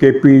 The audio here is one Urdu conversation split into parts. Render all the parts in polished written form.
KP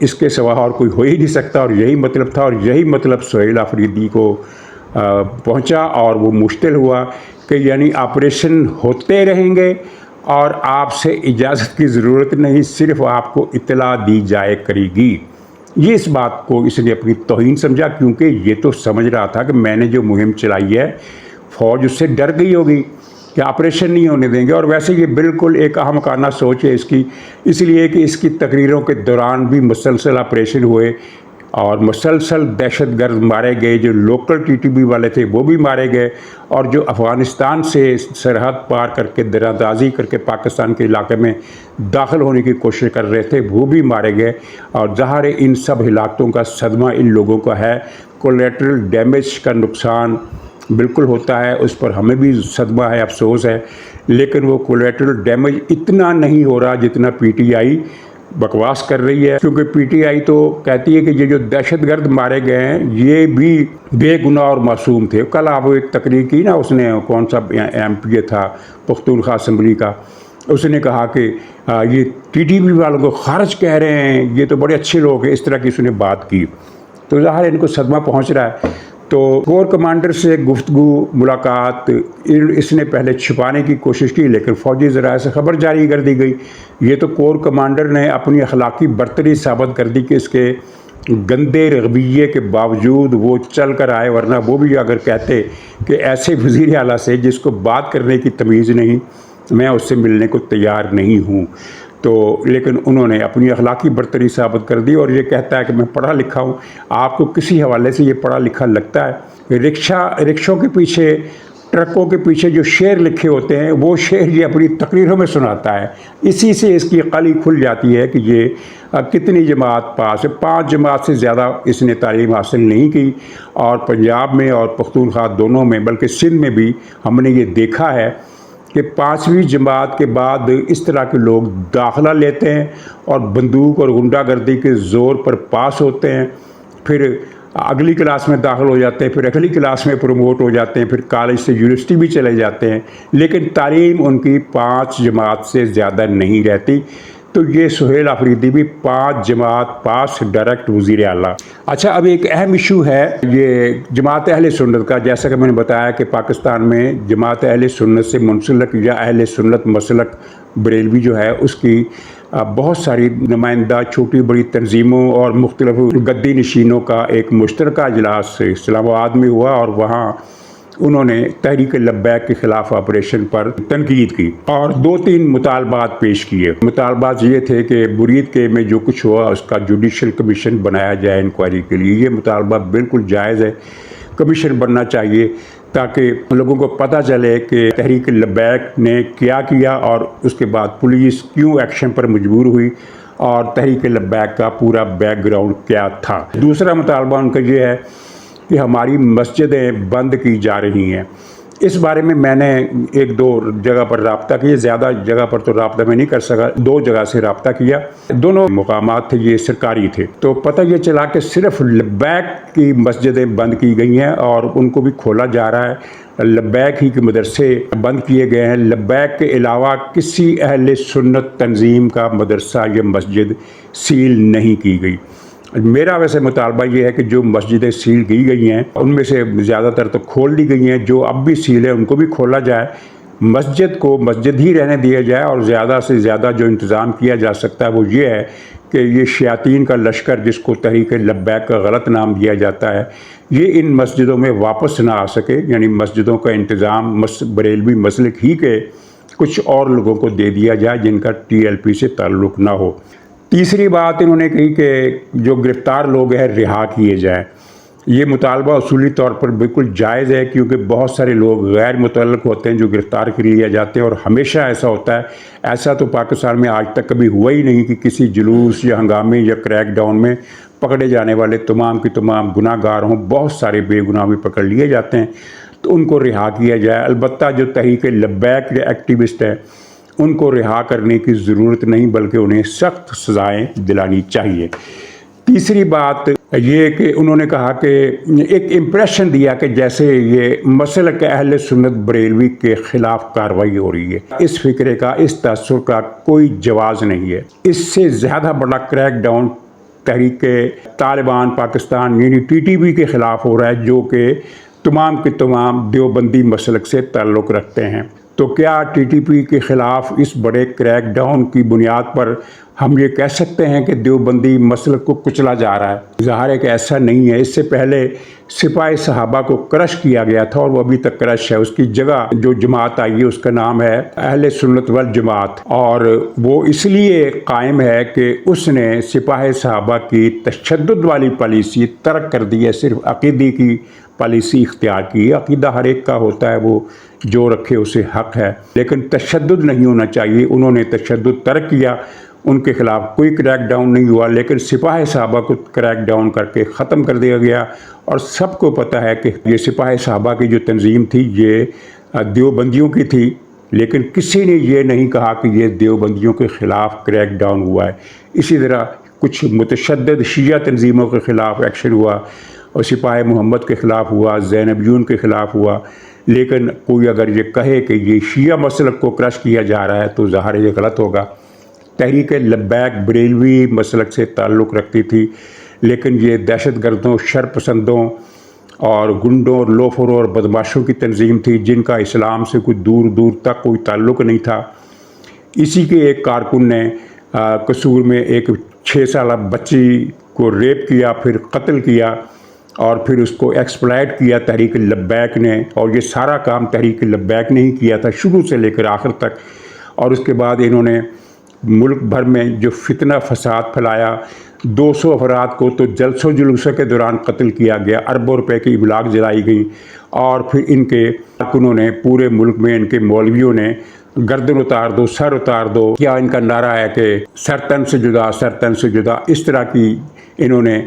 اس کے سوا اور کوئی ہو ہی نہیں سکتا، اور یہی مطلب تھا، اور یہی مطلب سہیل آفریدی کو پہنچا، اور وہ مشتل ہوا کہ یعنی آپریشن ہوتے رہیں گے اور آپ سے اجازت کی ضرورت نہیں، صرف آپ کو اطلاع دی جائے کرے گی۔ یہ اس بات کو اس نے اپنی توہین سمجھا، کیونکہ یہ تو سمجھ رہا تھا کہ میں نے جو مہم چلائی ہے فوج اس سے ڈر گئی ہوگی کہ آپریشن نہیں ہونے دیں گے، اور ویسے یہ بالکل ایک احمقانہ سوچ ہے اس کی، اس لیے کہ اس کی تقریروں کے دوران بھی مسلسل آپریشن ہوئے اور مسلسل دہشت گرد مارے گئے، جو لوکل ٹی ٹی بی والے تھے وہ بھی مارے گئے، اور جو افغانستان سے سرحد پار کر کے دراندازی کر کے پاکستان کے علاقے میں داخل ہونے کی کوشش کر رہے تھے وہ بھی مارے گئے۔ اور ظاہر ہے ان سب ہلاکتوں کا صدمہ ان لوگوں کا ہے، کولیٹرل ڈیمیج کا نقصان بالکل ہوتا ہے، اس پر ہمیں بھی صدمہ ہے، افسوس ہے، لیکن وہ کولیٹرل ڈیمیج اتنا نہیں ہو رہا جتنا پی ٹی آئی بکواس کر رہی ہے، کیونکہ پی ٹی آئی تو کہتی ہے کہ یہ جو دہشت گرد مارے گئے ہیں یہ بھی بے گناہ اور معصوم تھے۔ کل آپ ایک تقریر کی نا، اس نے کون سا ایم پی اے تھا پختونخوا اسمبلی کا، اس نے کہا کہ یہ ٹی ٹی بی والوں کو خارج کہہ رہے ہیں، یہ تو بڑے اچھے لوگ ہیں، اس طرح کی اس نے بات کی، تو ظاہر ہے ان کو صدمہ پہنچ رہا ہے۔ تو کور کمانڈر سے گفتگو ملاقات اس نے پہلے چھپانے کی کوشش کی، لیکن فوجی ذرائع سے خبر جاری کر دی گئی۔ یہ تو کور کمانڈر نے اپنی اخلاقی برتری ثابت کر دی کہ اس کے گندے رویے کے باوجود وہ چل کر آئے، ورنہ وہ بھی اگر کہتے کہ ایسے وزیر اعلیٰ سے جس کو بات کرنے کی تمیز نہیں، میں اس سے ملنے کو تیار نہیں ہوں، تو لیکن انہوں نے اپنی اخلاقی برتری ثابت کر دی، اور یہ کہتا ہے کہ میں پڑھا لکھا ہوں۔ آپ کو کسی حوالے سے یہ پڑھا لکھا لگتا ہے؟ رکشوں کے پیچھے، ٹرکوں کے پیچھے جو شعر لکھے ہوتے ہیں وہ شعر یہ اپنی تقریروں میں سناتا ہے، اسی سے اس کی عقل ہی کھل جاتی ہے کہ یہ کتنی جماعت پاس ہے۔ 5 جماعت سے زیادہ اس نے تعلیم حاصل نہیں کی، اور پنجاب میں اور پختونخوا دونوں میں، بلکہ سندھ میں بھی ہم نے یہ دیکھا ہے کہ 5ویں جماعت کے بعد اس طرح کے لوگ داخلہ لیتے ہیں اور بندوق اور غنڈہ گردی کے زور پر پاس ہوتے ہیں، پھر اگلی کلاس میں داخل ہو جاتے ہیں، پھر اگلی کلاس میں پروموٹ ہو جاتے ہیں، پھر کالج سے یونیورسٹی بھی چلے جاتے ہیں، لیکن تعلیم ان کی 5 جماعت سے زیادہ نہیں رہتی۔ تو یہ سہیل آفریدی بھی 5 جماعت پاس ڈائریکٹ وزیر اعلیٰ۔ اچھا، اب ایک اہم ایشو ہے یہ جماعت اہل سنت کا، جیسا کہ میں نے بتایا کہ پاکستان میں جماعت اہل سنت سے منسلک یا اہل سنت مسلک بریلوی جو ہے اس کی بہت ساری نمائندہ چھوٹی بڑی تنظیموں اور مختلف گدی نشینوں کا ایک مشترکہ اجلاس اسلام آباد میں ہوا، اور وہاں انہوں نے تحریک لبیک کے خلاف آپریشن پر تنقید کی اور 2-3 مطالبات پیش کیے۔ مطالبات یہ تھے کہ برید کے میں جو کچھ ہوا اس کا جوڈیشل کمیشن بنایا جائے انکوائری کے لیے۔ یہ مطالبہ بالکل جائز ہے، کمیشن بننا چاہیے تاکہ لوگوں کو پتہ چلے کہ تحریک لبیک نے کیا کیا اور اس کے بعد پولیس کیوں ایکشن پر مجبور ہوئی، اور تحریک لبیک کا پورا بیک گراؤنڈ کیا تھا۔ دوسرا مطالبہ ان کا یہ ہے کہ ہماری مسجدیں بند کی جا رہی ہیں۔ اس بارے میں میں نے 1-2 جگہ پر رابطہ کیا، زیادہ جگہ پر تو رابطہ میں نہیں کر سکا، 2 جگہ سے رابطہ کیا، دونوں مقامات تھے یہ سرکاری تھے۔ تو پتہ یہ چلا کہ صرف لبیک کی مسجدیں بند کی گئی ہیں اور ان کو بھی کھولا جا رہا ہے، لبیک ہی کے مدرسے بند کیے گئے ہیں، لبیک کے علاوہ کسی اہل سنت تنظیم کا مدرسہ یا مسجد سیل نہیں کی گئی۔ میرا ویسے مطالبہ یہ ہے کہ جو مسجدیں سیل کی گئی ہیں ان میں سے زیادہ تر تو کھول دی گئی ہیں، جو اب بھی سیل ہے ان کو بھی کھولا جائے، مسجد کو مسجد ہی رہنے دیا جائے، اور زیادہ سے زیادہ جو انتظام کیا جا سکتا ہے وہ یہ ہے کہ یہ شیاطین کا لشکر جس کو تحریک لبیک کا غلط نام دیا جاتا ہے، یہ ان مسجدوں میں واپس نہ آ سکے، یعنی مسجدوں کا انتظام بریلوی مسلک ہی کے کچھ اور لوگوں کو دے دیا جائے جن کا ٹی ایل پی سے تعلق نہ ہو۔ تیسری بات انہوں نے کہی کہ جو گرفتار لوگ ہیں رہا کیے جائیں۔ یہ مطالبہ اصولی طور پر بالکل جائز ہے، کیونکہ بہت سارے لوگ غیر متعلق ہوتے ہیں جو گرفتار کر لیے جاتے ہیں، اور ہمیشہ ایسا ہوتا ہے۔ ایسا تو پاکستان میں آج تک کبھی ہوا ہی نہیں کہ کسی جلوس یا ہنگامے یا کریک ڈاؤن میں پکڑے جانے والے تمام کی تمام گناہ گار ہوں، بہت سارے بے گناہ بھی پکڑ لیے جاتے ہیں، تو ان کو رہا کیا جائے۔ البتہ جو تحریک لبیک کے ایکٹیوسٹ ہیں ان کو رہا کرنے کی ضرورت نہیں، بلکہ انہیں سخت سزائیں دلانی چاہیے۔ تیسری بات یہ کہ انہوں نے کہا کہ ایک امپریشن دیا کہ جیسے یہ مسلک اہل سنت بریلوی کے خلاف کارروائی ہو رہی ہے۔ اس فکرے کا، اس تاثر کا کوئی جواز نہیں ہے۔ اس سے زیادہ بڑا کریک ڈاؤن تحریک طالبان پاکستان یعنی TTP کے خلاف ہو رہا ہے، جو کہ تمام کے تمام دیوبندی مسلک سے تعلق رکھتے ہیں۔ تو کیا TTP کے خلاف اس بڑے کریک ڈاؤن کی بنیاد پر ہم یہ کہہ سکتے ہیں کہ دیوبندی مسلک کو کچلا جا رہا ہے؟ ظاہر ہے کہ ایسا نہیں ہے۔ اس سے پہلے سپاہ صحابہ کو کرش کیا گیا تھا اور وہ ابھی تک کرش ہے۔ اس کی جگہ جو جماعت آئی ہے اس کا نام ہے اہل سنت والجماعت، اور وہ اس لیے قائم ہے کہ اس نے سپاہ صحابہ کی تشدد والی پالیسی ترک کر دی ہے، صرف عقیدے کی پالیسی اختیار کی ہے۔ عقیدہ ہر ایک کا ہوتا ہے، وہ جو رکھے اسے حق ہے، لیکن تشدد نہیں ہونا چاہیے۔ انہوں نے تشدد ترک کیا، ان کے خلاف کوئی کریک ڈاؤن نہیں ہوا، لیکن سپاہ صحابہ کو کریک ڈاؤن کر کے ختم کر دیا گیا۔ اور سب کو پتہ ہے کہ یہ سپاہ صحابہ کی جو تنظیم تھی یہ دیوبندیوں کی تھی، لیکن کسی نے یہ نہیں کہا کہ یہ دیوبندیوں کے خلاف کریک ڈاؤن ہوا ہے۔ اسی طرح کچھ متشدد شیعہ تنظیموں کے خلاف ایکشن ہوا، اور سپاہ محمد کے خلاف ہوا، زینبیون کے خلاف ہوا، لیکن کوئی اگر یہ کہے کہ یہ شیعہ مسلک کو کرش کیا جا رہا ہے تو ظاہر یہ غلط ہوگا۔ تحریک لبیک بریلوی مسلک سے تعلق رکھتی تھی، لیکن یہ دہشت گردوں، شر پسندوں اور گنڈوں، لوفروں اور بدماشوں کی تنظیم تھی، جن کا اسلام سے کوئی دور دور تک کوئی تعلق نہیں تھا۔ اسی کے ایک کارکن نے قصور میں ایک 6 سالہ بچی کو ریپ کیا، پھر قتل کیا، اور پھر اس کو ایکسپلائٹ کیا تحریک لبیک نے، اور یہ سارا کام تحریک لبیک نے ہی کیا تھا شروع سے لے کر آخر تک۔ اور اس کے بعد انہوں نے ملک بھر میں جو فتنہ فساد پھیلایا، 200 افراد کو تو جلسوں جلوسوں کے دوران قتل کیا گیا، اربوں روپے کی املاک جلائی گئی، اور پھر ان کے کارکنوں نے پورے ملک میں، ان کے مولویوں نے گردن اتار دو، سر اتار دو، کیا ان کا نعرہ ہے کہ سر تن سے جدا، سر تن سے جدا، اس طرح کی انہوں نے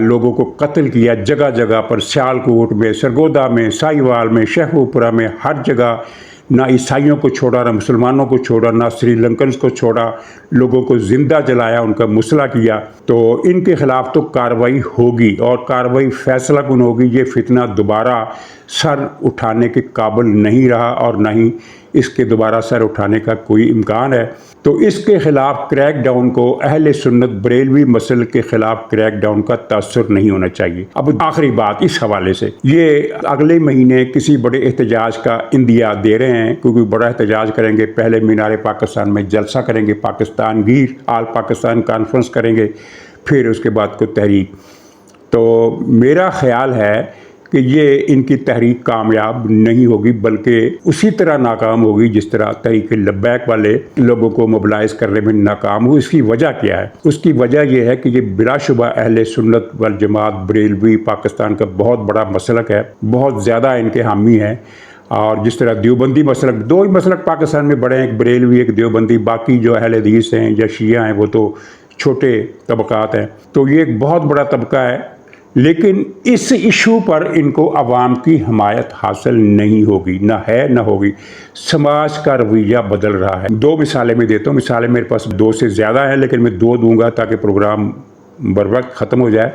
لوگوں کو قتل کیا جگہ جگہ پر، سیالکوٹ میں، سرگودا میں، ساہیوال میں، شیخوپورہ میں، ہر جگہ نہ عیسائیوں کو چھوڑا، نہ مسلمانوں کو چھوڑا، نہ سری لنکنز کو چھوڑا، لوگوں کو زندہ جلایا، ان کا مسئلہ کیا۔ تو ان کے خلاف تو کارروائی ہوگی، اور کارروائی فیصلہ کن ہوگی۔ یہ فتنہ دوبارہ سر اٹھانے کے قابل نہیں رہا، اور نہ ہی اس کے دوبارہ سر اٹھانے کا کوئی امکان ہے۔ تو اس کے خلاف کریک ڈاؤن کو اہل سنت بریلوی مسلک کے خلاف کریک ڈاؤن کا تاثر نہیں ہونا چاہیے۔ اب آخری بات اس حوالے سے، یہ اگلے مہینے کسی بڑے احتجاج کا اندیا دے رہے ہیں، کیونکہ بڑا احتجاج کریں گے۔ پہلے مینار پاکستان میں جلسہ کریں گے، پاکستان گیر آل پاکستان کانفرنس کریں گے، پھر اس کے بعد کو تحریک۔ تو میرا خیال ہے کہ یہ ان کی تحریک کامیاب نہیں ہوگی، بلکہ اسی طرح ناکام ہوگی جس طرح تحریک لبیک والے لوگوں کو موبلائز کرنے میں ناکام ہوئی۔ اس کی وجہ کیا ہے؟ اس کی وجہ یہ ہے کہ یہ بلا شبہ اہل سنت والجماعت بریلوی پاکستان کا بہت بڑا مسلک ہے، بہت زیادہ ان کے حامی ہیں۔ اور جس طرح دیوبندی مسلک، 2 ہی مسلک پاکستان میں بڑے ہیں، ایک بریلوی ایک دیوبندی، باقی جو اہل حدیث ہیں یا شیعہ ہیں وہ تو چھوٹے طبقات ہیں۔ تو یہ ایک بہت بڑا طبقہ ہے، لیکن اس ایشو پر ان کو عوام کی حمایت حاصل نہیں ہوگی، نہ ہے نہ ہوگی۔ سماج کا رویہ بدل رہا ہے۔ 2 مثالیں میں دیتا ہوں، مثالیں میرے پاس 2 سے زیادہ ہیں، لیکن میں 2 دوں گا تاکہ پروگرام بر وقت ختم ہو جائے۔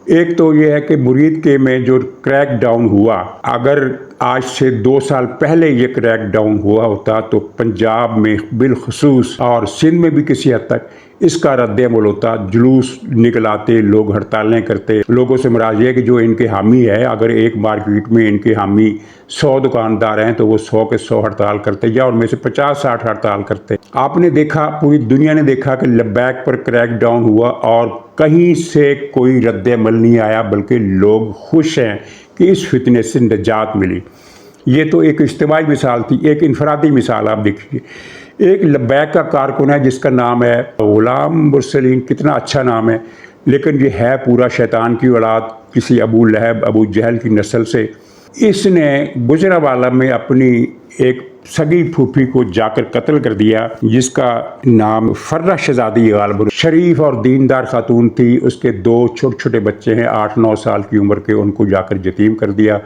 ایک تو یہ ہے کہ مرید کے میں جو کریک ڈاؤن ہوا، اگر آج سے 2 سال پہلے یہ کریک ڈاؤن ہوا ہوتا تو پنجاب میں بالخصوص اور سندھ میں بھی کسی حد تک اس کا رد عمل ہوتا، جلوس نکلاتے، لوگ ہڑتالیں کرتے۔ لوگوں سے مراد یہ ہے کہ جو ان کے حامی ہے، اگر ایک مارکیٹ میں ان کے حامی 100 دکاندار ہیں تو وہ 100 کے 100 ہڑتال کرتے، یا ان میں سے 50-60 ہڑتال کرتے۔ آپ نے دیکھا، پوری دنیا نے دیکھا کہ لبیک پر کریک ڈاؤن ہوا اور کہیں سے کوئی رد عمل نہیں آیا، بلکہ لوگ خوش ہیں کہ اس فتنے سے نجات ملی۔ یہ تو ایک اجتماعی مثال تھی۔ ایک انفرادی مثال آپ دیکھیے، ایک لبیک کا کارکن ہے جس کا نام ہے غلام مرسلین، کتنا اچھا نام ہے، لیکن یہ ہے پورا شیطان کی اولاد، کسی ابو لہب ابو جہل کی نسل سے۔ اس نے گجرانوالہ میں اپنی ایک سگی پھوپھی کو جا کر قتل کر دیا، جس کا نام فرہ شہزادی غالباً شریف اور دیندار خاتون تھی۔ اس کے 2 چھوٹے چھوٹے بچے ہیں 8-9 سال کی عمر کے، ان کو جا کر یتیم کر دیا۔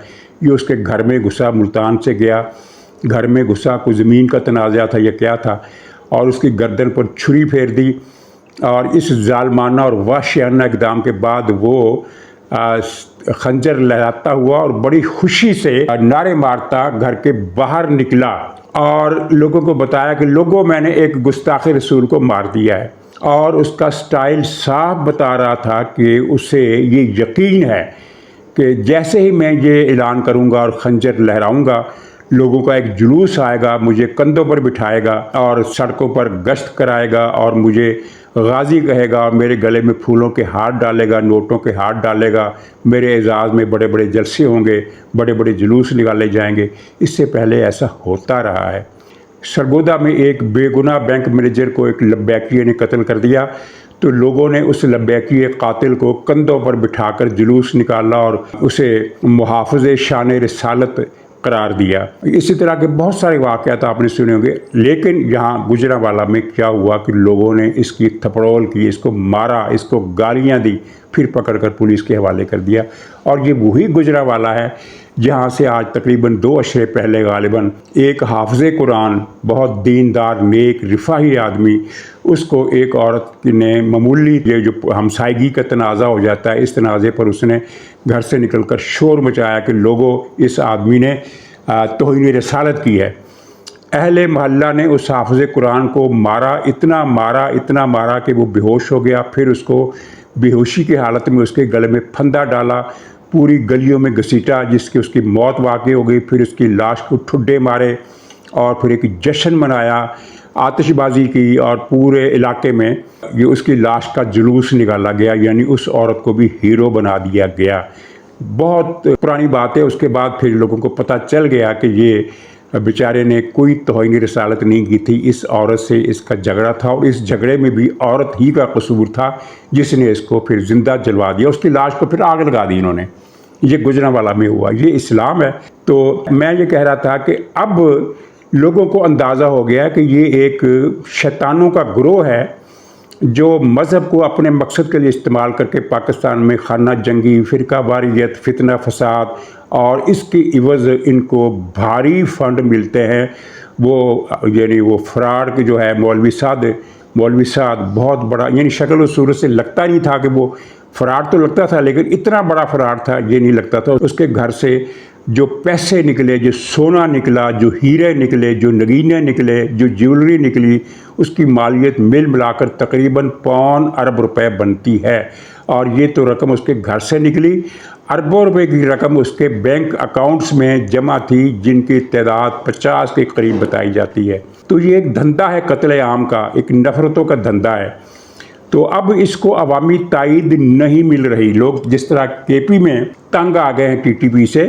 یہ اس کے گھر میں گھسا، ملتان سے گیا، گھر میں گھسا، کوئی زمین کا تنازع تھا یا کیا تھا، اور اس کی گردن پر چھری پھیر دی۔ اور اس ظالمانہ اور وحشیانہ اقدام کے بعد وہ خنجر لہراتا ہوا اور بڑی خوشی سے نعرے مارتا گھر کے باہر نکلا، اور لوگوں کو بتایا کہ لوگوں، میں نے ایک گستاخ رسول کو مار دیا ہے۔ اور اس کا سٹائل صاف بتا رہا تھا کہ اسے یہ یقین ہے کہ جیسے ہی میں یہ اعلان کروں گا اور خنجر لہراؤں گا، لوگوں کا ایک جلوس آئے گا، مجھے کندھوں پر بٹھائے گا اور سڑکوں پر گشت کرائے گا اور مجھے غازی کہے گا اور میرے گلے میں پھولوں کے ہاتھ ڈالے گا، نوٹوں کے ہاتھ ڈالے گا، میرے اعزاز میں بڑے بڑے جلسے ہوں گے، بڑے بڑے جلوس نکالے جائیں گے۔ اس سے پہلے ایسا ہوتا رہا ہے۔ سرگودا میں ایک بے گناہ بینک مینیجر کو ایک لبیکیے نے قتل کر دیا، تو لوگوں نے اس لبیکیے قاتل کو کندھوں پر بٹھا کر جلوس نکالا اور اسے محافظ شان رسالت قرار دیا۔ اسی طرح کے بہت سارے واقعات آپ نے سنے ہوں گے، لیکن یہاں گجرانوالہ میں کیا ہوا کہ لوگوں نے اس کی تھپڑول کی، اس کو مارا، اس کو گالیاں دی، پھر پکڑ کر پولیس کے حوالے کر دیا۔ اور یہ وہی گجرانوالہ ہے جہاں سے آج تقریباً 2 عشرے پہلے غالباً ایک حافظ قرآن، بہت دیندار، نیک، رفاہی آدمی، اس کو ایک عورت نے معمولی یہ جو ہمسائیگی کا تنازع ہو جاتا ہے، اس تنازع پر اس نے گھر سے نکل کر شور مچایا کہ لوگوں، اس آدمی نے توہین رسالت کی ہے۔ اہل محلہ نے اس حافظ قرآن کو مارا، اتنا مارا کہ وہ بے ہوش ہو گیا۔ پھر اس کو بے ہوشی کی حالت میں اس کے گلے میں پھندا ڈالا، پوری گلیوں میں گھسیٹا، جس کی اس کی موت واقع ہو گئی۔ پھر اس کی لاش کو ٹھڈے مارے اور پھر ایک جشن منایا، آتش بازی کی، اور پورے علاقے میں یہ اس کی لاش کا جلوس نکالا گیا، یعنی اس عورت کو بھی ہیرو بنا دیا گیا۔ بہت پرانی بات ہے۔ اس کے بعد پھر لوگوں کو پتہ چل گیا کہ یہ بیچارے نے کوئی توہین رسالت نہیں کی تھی، اس عورت سے اس کا جھگڑا تھا، اور اس جھگڑے میں بھی عورت ہی کا قصور تھا جس نے اس کو پھر زندہ جلوا دیا۔ اس کی لاش کو پھر آگ لگا دی انہوں نے۔ یہ گجرانوالہ میں ہوا۔ یہ اسلام ہے۔ تو میں یہ کہہ رہا تھا کہ اب لوگوں کو اندازہ ہو گیا کہ یہ ایک شیطانوں کا گروہ ہے جو مذہب کو اپنے مقصد کے لیے استعمال کر کے پاکستان میں خانہ جنگی، فرقہ واریت، فتنہ فساد، اور اس کی عوض ان کو بھاری فنڈ ملتے ہیں۔ یعنی وہ فراڈ کے جو ہے مولوی سعد بہت بڑا، یعنی شکل و صورت سے لگتا نہیں تھا کہ وہ فراڈ، تو لگتا تھا لیکن اتنا بڑا فراڈ تھا یہ نہیں لگتا تھا۔ اس کے گھر سے جو پیسے نکلے، جو سونا نکلا، جو ہیرے نکلے، جو نگینے نکلے، جو جیولری نکلی، اس کی مالیت مل ملا کر تقریباً 5 ارب روپے بنتی ہے۔ اور یہ تو رقم اس کے گھر سے نکلی۔ اربوں روپے کی رقم اس کے بینک اکاؤنٹس میں جمع تھی، جن کی تعداد 50 کے قریب بتائی جاتی ہے۔ تو یہ ایک دھندا ہے قتل عام کا، ایک نفرتوں کا دھندا ہے۔ تو اب اس کو عوامی تائید نہیں مل رہی۔ لوگ جس طرح کے پی میں تنگ آ گئے ہیں ٹی ٹی پی سے،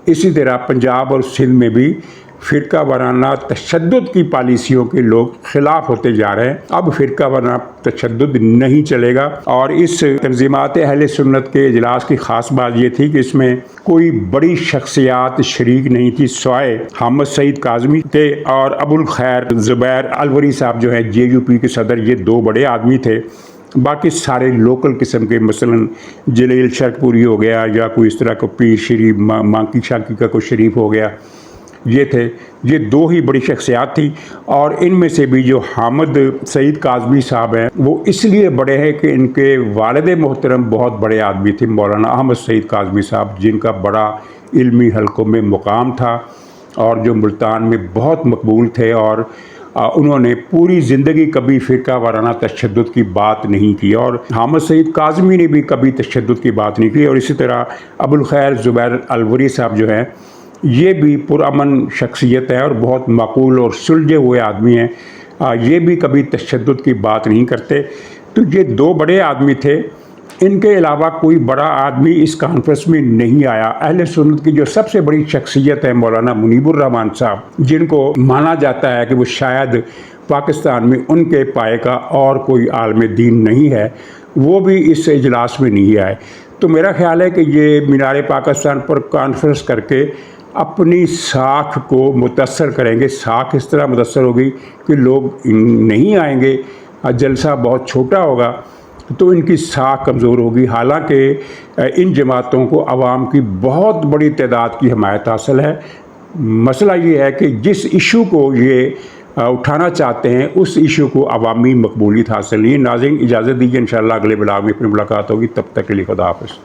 اسی طرح پنجاب اور سندھ میں بھی فرقہ وارانہ تشدد کی پالیسیوں کے لوگ خلاف ہوتے جا رہے ہیں۔ اب فرقہ وارانہ تشدد نہیں چلے گا۔ اور اس تنظیمات اہل سنت کے اجلاس کی خاص بات یہ تھی کہ اس میں کوئی بڑی شخصیات شریک نہیں تھی سوائے حامد سعید کاظمی تھے اور ابو الخیر زبیر الوری صاحب جو ہیں جے یو پی کے صدر، یہ 2 بڑے آدمی تھے۔ باقی سارے لوکل قسم کے، مثلا جلیل شرک پوری ہو گیا یا کوئی اس طرح کو پیر شریف مانکی شاکی کا کوئی شریف ہو گیا، یہ تھے۔ یہ 2 ہی بڑی شخصیات تھیں۔ اور ان میں سے بھی جو حامد سعید کاظمی صاحب ہیں وہ اس لیے بڑے ہیں کہ ان کے والد محترم بہت بڑے آدمی تھے، مولانا احمد سعید کاظمی صاحب، جن کا بڑا علمی حلقوں میں مقام تھا اور جو ملتان میں بہت مقبول تھے، اور انہوں نے پوری زندگی کبھی فرقہ وارانہ تشدد کی بات نہیں کی، اور حامد سعید کاظمی نے بھی کبھی تشدد کی بات نہیں کی۔ اور اسی طرح ابو الخیر زبیر الوری صاحب جو ہیں، یہ بھی پرامن شخصیت ہے اور بہت معقول اور سلجھے ہوئے آدمی ہیں، یہ بھی کبھی تشدد کی بات نہیں کرتے۔ تو یہ 2 بڑے آدمی تھے۔ ان کے علاوہ کوئی بڑا آدمی اس کانفرنس میں نہیں آیا۔ اہل سنت کی جو سب سے بڑی شخصیت ہے مولانا منیب الرحمان صاحب، جن کو مانا جاتا ہے کہ وہ شاید پاکستان میں ان کے پائے کا اور کوئی عالم دین نہیں ہے، وہ بھی اس اجلاس میں نہیں آئے۔ تو میرا خیال ہے کہ یہ مینار پاکستان پر کانفرنس کر کے اپنی ساکھ کو متاثر کریں گے۔ ساکھ اس طرح متاثر ہوگی کہ لوگ نہیں آئیں گے، جلسہ بہت چھوٹا ہوگا، تو ان کی ساکھ کمزور ہوگی۔ حالانکہ ان جماعتوں کو عوام کی بہت بڑی تعداد کی حمایت حاصل ہے۔ مسئلہ یہ ہے کہ جس ایشو کو یہ اٹھانا چاہتے ہیں اس ایشو کو عوامی مقبولیت حاصل نہیں ہے۔ ناظرین اجازت دیجیے، انشاءاللہ اگلے بلاگ میں پھر ملاقات ہوگی، تب تک کے لیے خدا حافظ۔